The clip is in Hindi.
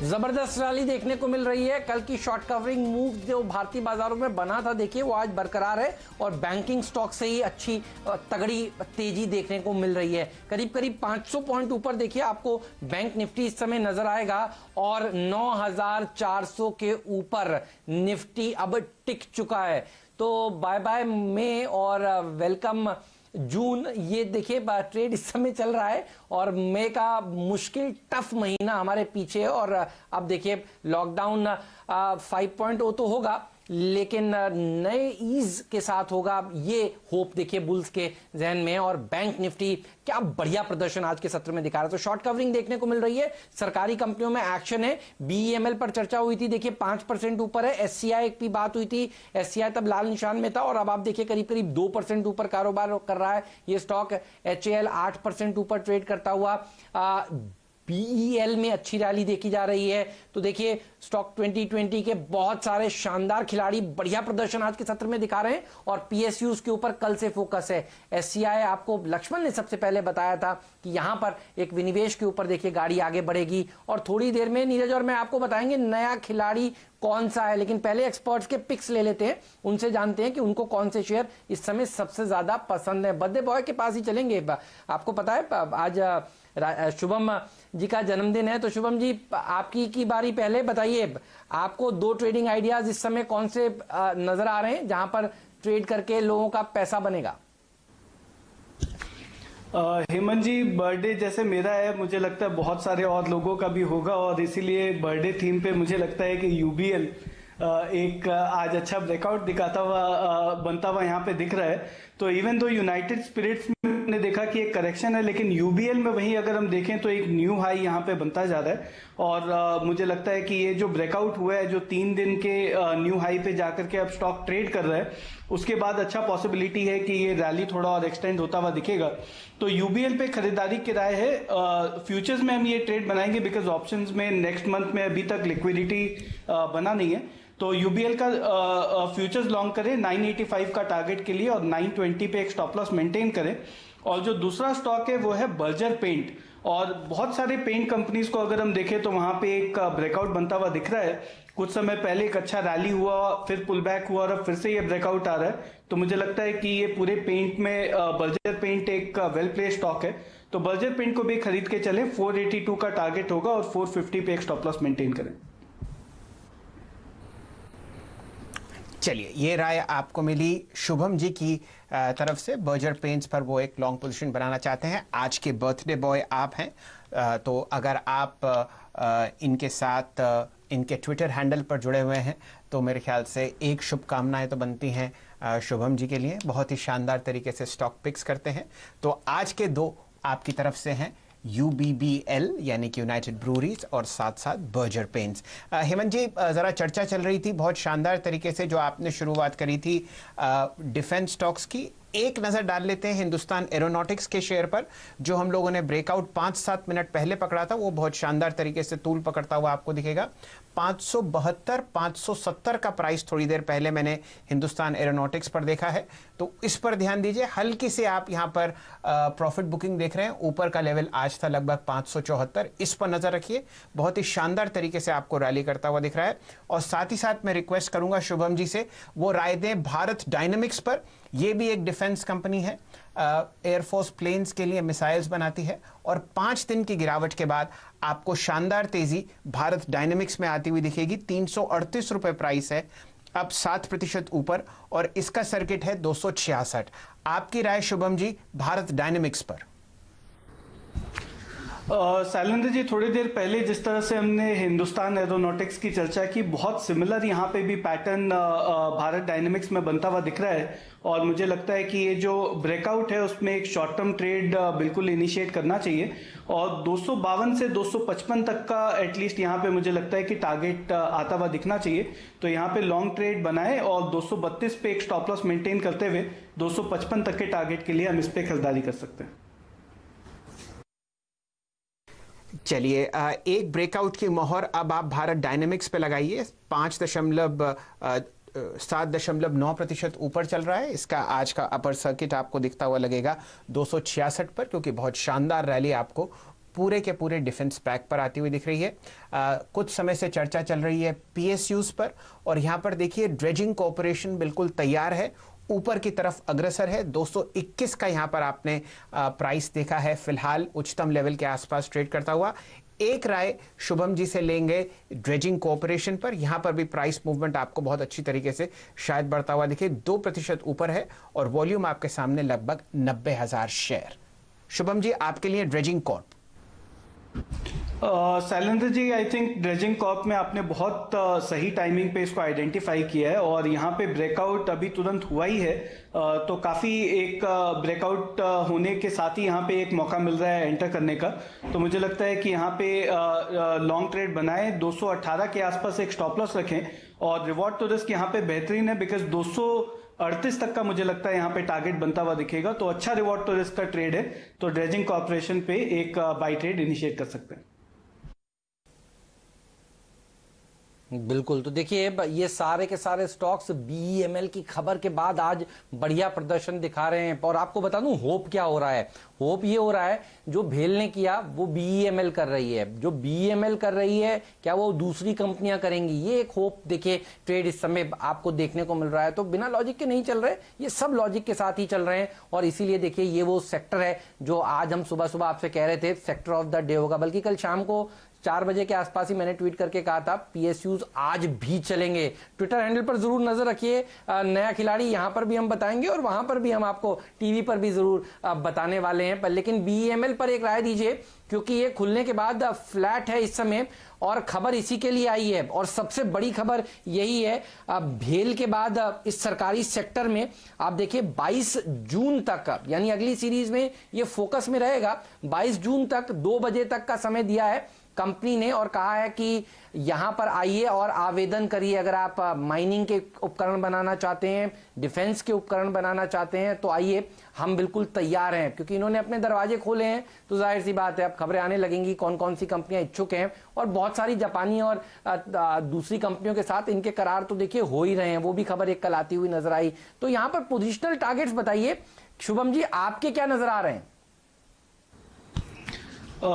जबरदस्त रैली देखने को मिल रही है। कल की शॉर्ट कवरिंग मूव जो भारतीय बाजारों में बना था, देखिए वो आज बरकरार है और बैंकिंग स्टॉक से ही अच्छी तगड़ी तेजी देखने को मिल रही है। करीब करीब 500 पॉइंट ऊपर देखिए आपको बैंक निफ्टी इस समय नजर आएगा और 9400 के ऊपर निफ्टी अब टिक चुका है। तो बाय बाय मई और वेलकम जून, ये देखिए ट्रेड इस समय चल रहा है और मई का मुश्किल टफ महीना हमारे पीछे है। और अब देखिए लॉकडाउन 5.0 तो होगा लेकिन नए ईज के साथ होगा, ये होप देखिए बुल्स के जहन में। और बैंक निफ्टी क्या बढ़िया प्रदर्शन आज के सत्र में दिखा रहा है। तो शॉर्ट कवरिंग देखने को मिल रही है। सरकारी कंपनियों में एक्शन है। बीईएमएल पर चर्चा हुई थी, देखिए 5% ऊपर है। एससीआई की बात हुई थी, एससीआई तब लाल निशान में था और अब आप देखिए करीब करीब 2% ऊपर कारोबार कर रहा है ये स्टॉक। एचएएल 8% ऊपर ट्रेड करता हुआ। बीईएल में अच्छी रैली देखी जा रही है। तो देखिए स्टॉक 2020 के बहुत सारे शानदार खिलाड़ी बढ़िया प्रदर्शन आज के सत्र में दिखा रहे हैं और पीएसयूज के ऊपर कल से फोकस है। एससीआई, आपको लक्ष्मण ने सबसे पहले बताया था कि यहां पर एक विनिवेश के ऊपर देखिए गाड़ी आगे बढ़ेगी और थोड़ी देर में नीरज और मैं आपको बताएंगे नया खिलाड़ी कौन सा है। लेकिन पहले एक्सपर्ट्स के पिक्स ले लेते हैं, उनसे जानते हैं कि उनको कौन से शेयर इस समय सबसे ज्यादा पसंद है। बर्थडे बॉय के पास ही चलेंगे। आपको पता है आज शुभम जी का जन्मदिन है, तो शुभम जी आपकी की बारी पहले बताइए, आपको 2 ट्रेडिंग आइडियाज इस समय कौन से नजर आ रहे हैं जहां पर ट्रेड करके लोगों का पैसा बनेगा? हेमंत जी, बर्थडे जैसे मेरा है, मुझे लगता है बहुत सारे और लोगों का भी होगा और इसीलिए बर्थडे थीम पे मुझे लगता है कि यूबीएल एक आज अच्छा ब्रेकआउट दिखाता हुआ बनता हुआ यहाँ पे दिख रहा है। तो इवन दो यूनाइटेड स्पिरिट्स ने देखा कि एक करेक्शन है, लेकिन यूबीएल में वहीं अगर हम देखें तो एक न्यू हाई यहाँ पे बनता जा रहा है और मुझे लगता है कि ये जो ब्रेकआउट हुआ है, जो 3 दिन के न्यू हाई पे जाकर के अब स्टॉक ट्रेड कर रहा है, उसके बाद अच्छा पॉसिबिलिटी है कि ये रैली थोड़ा और एक्सटेंड होता हुआ दिखेगा। तो यूबीएल पे खरीदारी की राय है। फ्यूचर्स में हम ये ट्रेड बनाएंगे बिकॉज ऑप्शंस में नेक्स्ट मंथ में अभी तक लिक्विडिटी बना नहीं है। तो यूबीएल का फ्यूचर्स लॉन्ग करें 985 का टारगेट के लिए और 920 पे एक स्टॉप लॉस मेंटेन करें। और जो दूसरा स्टॉक है वो है बर्जर पेंट। और बहुत सारे पेंट कंपनीज को अगर हम देखें तो वहां पे एक ब्रेकआउट बनता हुआ दिख रहा है। कुछ समय पहले एक अच्छा रैली हुआ, फिर पुल बैक हुआ और अब फिर से ये ब्रेकआउट आ रहा है। तो मुझे लगता है कि ये पूरे पेंट में बर्जर पेंट एक वेल प्लेस्ड स्टॉक है। तो बर्जर पेंट को भी खरीद के चले। 482 का टारगेट होगा और 450 पे एक स्टॉप लॉस मेंटेन करें। चलिए, ये राय आपको मिली शुभम जी की तरफ से। बर्जर पेंट्स पर वो एक लॉन्ग पोजीशन बनाना चाहते हैं। आज के बर्थडे बॉय आप हैं, तो अगर आप इनके साथ इनके ट्विटर हैंडल पर जुड़े हुए हैं तो मेरे ख्याल से एक शुभकामनाएं तो बनती हैं शुभम जी के लिए। बहुत ही शानदार तरीके से स्टॉक पिक्स करते हैं। तो आज के 2 आपकी तरफ से हैं, UBBL यानी कि यूनाइटेड ब्रूरीज और साथ साथ बर्जर पेंट्स। हेमंत जी, ज़रा चर्चा चल रही थी बहुत शानदार तरीके से जो आपने शुरुआत करी थी डिफेंस स्टॉक्स की। एक नज़र डाल लेते हैं हिंदुस्तान एरोनॉटिक्स के शेयर पर, जो हम लोगों ने ब्रेकआउट 5-7 मिनट पहले पकड़ा था। वो बहुत शानदार तरीके से तूल पकड़ता हुआ आपको दिखेगा। 572-570 का प्राइस थोड़ी देर पहले मैंने हिंदुस्तान एरोनॉटिक्स पर देखा है। तो इस पर ध्यान दीजिए। हल्की से आप यहाँ पर प्रॉफिट बुकिंग देख रहे हैं। ऊपर का लेवल आज था लगभग 574, इस पर नजर रखिए। बहुत ही शानदार तरीके से आपको रैली करता हुआ दिख रहा है। और साथ ही साथ मैं रिक्वेस्ट करूंगा शुभम जी से वो राय दें भारत डायनेमिक्स पर। ये भी एक डिफेंस कंपनी है, एयरफोर्स प्लेन्स के लिए मिसाइल्स बनाती है और 5 दिन की गिरावट के बाद आपको शानदार तेजी भारत डायनेमिक्स में आती हुई दिखेगी। 338 रुपए प्राइस है, अब 7% ऊपर और इसका सर्किट है 266। आपकी राय शुभम जी भारत डायनेमिक्स पर? शैलेंद्र जी, थोड़ी देर पहले जिस तरह से हमने हिंदुस्तान एरोनॉटिक्स की चर्चा की, बहुत सिमिलर यहाँ पे भी पैटर्न भारत डायनेमिक्स में बनता हुआ दिख रहा है। और मुझे लगता है कि ये जो ब्रेकआउट है उसमें एक शॉर्ट टर्म ट्रेड बिल्कुल इनिशिएट करना चाहिए। और 252 से 255 तक का एटलीस्ट यहाँ पे मुझे लगता है कि टारगेट आता हुआ दिखना चाहिए। तो यहाँ पे लॉन्ग ट्रेड बनाए और 232 पे एक स्टॉप लॉस मेंटेन करते हुए 255 तक के टारगेट के लिए हम इस पे खरीदारी कर सकते हैं। चलिए, एक ब्रेकआउट की मोहर अब आप भारत डायनेमिक्स पे लगाइए। 7.9% ऊपर चल रहा है। इसका आज का अपर सर्किट आपको दिखता हुआ लगेगा 266 पर, क्योंकि बहुत शानदार रैली आपको पूरे के पूरे डिफेंस पैक पर आती हुई दिख रही है। कुछ समय से चर्चा चल रही है पीएसयूज पर, और यहां पर देखिए ड्रेजिंग कॉर्पोरेशन बिल्कुल तैयार है, ऊपर की तरफ अग्रसर है। 221 का यहां पर आपने प्राइस देखा है, फिलहाल उच्चतम लेवल के आसपास ट्रेड करता हुआ। एक राय शुभम जी से लेंगे ड्रेजिंग कॉर्पोरेशन पर। यहां पर भी प्राइस मूवमेंट आपको बहुत अच्छी तरीके से शायद बढ़ता हुआ दिखे, 2% ऊपर है और वॉल्यूम आपके सामने लगभग 90,000 शेयर। शुभम जी, आपके लिए Dredging Corp. Shailendra ji, I think Dredging Corp में आपने बहुत सही टाइमिंग पे इसको आइडेंटिफाई किया है और यहाँ पे ब्रेकआउट अभी तुरंत हुआ ही है। तो काफ़ी एक ब्रेकआउट होने के साथ ही यहाँ पे एक मौका मिल रहा है एंटर करने का। तो मुझे लगता है कि यहाँ पे लॉन्ग ट्रेड बनाएं, 218 के आसपास एक स्टॉप लॉस रखें और रिवॉर्ड टू रिस्क यहाँ पे बेहतरीन है, बिकॉज 238 तक का मुझे लगता है यहाँ पे टारगेट बनता हुआ दिखेगा। तो अच्छा रिवॉर्ड टू रिस्क का ट्रेड है, तो ड्रेजिंग कॉर्पोरेशन पे एक बाई ट्रेड इनिशिएट कर सकते हैं। बिल्कुल, तो देखिए ये सारे के सारे स्टॉक्स बीईएमएल की खबर के बाद आज बढ़िया प्रदर्शन दिखा रहे हैं। और आपको बता दूं होप क्या हो रहा है, होप ये हो रहा है जो भेल ने किया वो बीईएमएल कर रही है, जो बीईएमएल कर रही है क्या वो दूसरी कंपनियां करेंगी, ये एक होप देखिए ट्रेड इस समय आपको देखने को मिल रहा है। तो बिना लॉजिक के नहीं चल रहे, ये सब लॉजिक के साथ ही चल रहे हैं। और इसीलिए देखिए ये वो सेक्टर है जो आज हम सुबह सुबह आपसे कह रहे थे सेक्टर ऑफ द डे होगा, बल्कि कल शाम को 4 बजे के आसपास ही मैंने ट्वीट करके कहा था पीएसयूज आज भी चलेंगे। ट्विटर हैंडल पर जरूर नजर रखिए, नया खिलाड़ी यहां पर भी हम बताएंगे और वहां पर भी हम आपको टीवी पर भी जरूर बताने वाले हैं। पर लेकिन बीईएमएल पर एक राय दीजिए, क्योंकि ये खुलने के बाद फ्लैट है इस समय और खबर इसी के लिए आई है। और सबसे बड़ी खबर यही है, भेल के बाद इस सरकारी सेक्टर में आप देखिए 22 जून तक, यानी अगली सीरीज में ये फोकस में रहेगा। 22 जून तक 2 बजे तक का समय दिया है कंपनी ने और कहा है कि यहां पर आइए और आवेदन करिए। अगर आप माइनिंग के उपकरण बनाना चाहते हैं, डिफेंस के उपकरण बनाना चाहते हैं तो आइए, हम बिल्कुल तैयार हैं। क्योंकि इन्होंने अपने दरवाजे खोले हैं तो जाहिर सी बात है अब खबरें आने लगेंगी कौन कौन सी कंपनियां इच्छुक हैं। और बहुत सारी जापानी और दूसरी कंपनियों के साथ इनके करार तो देखिए हो ही रहे हैं, वो भी खबर एक कल आती हुई नजर आई। तो यहां पर पोजिशनल टारगेट्स बताइए शुभम जी, आपके क्या नजर आ रहे हैं?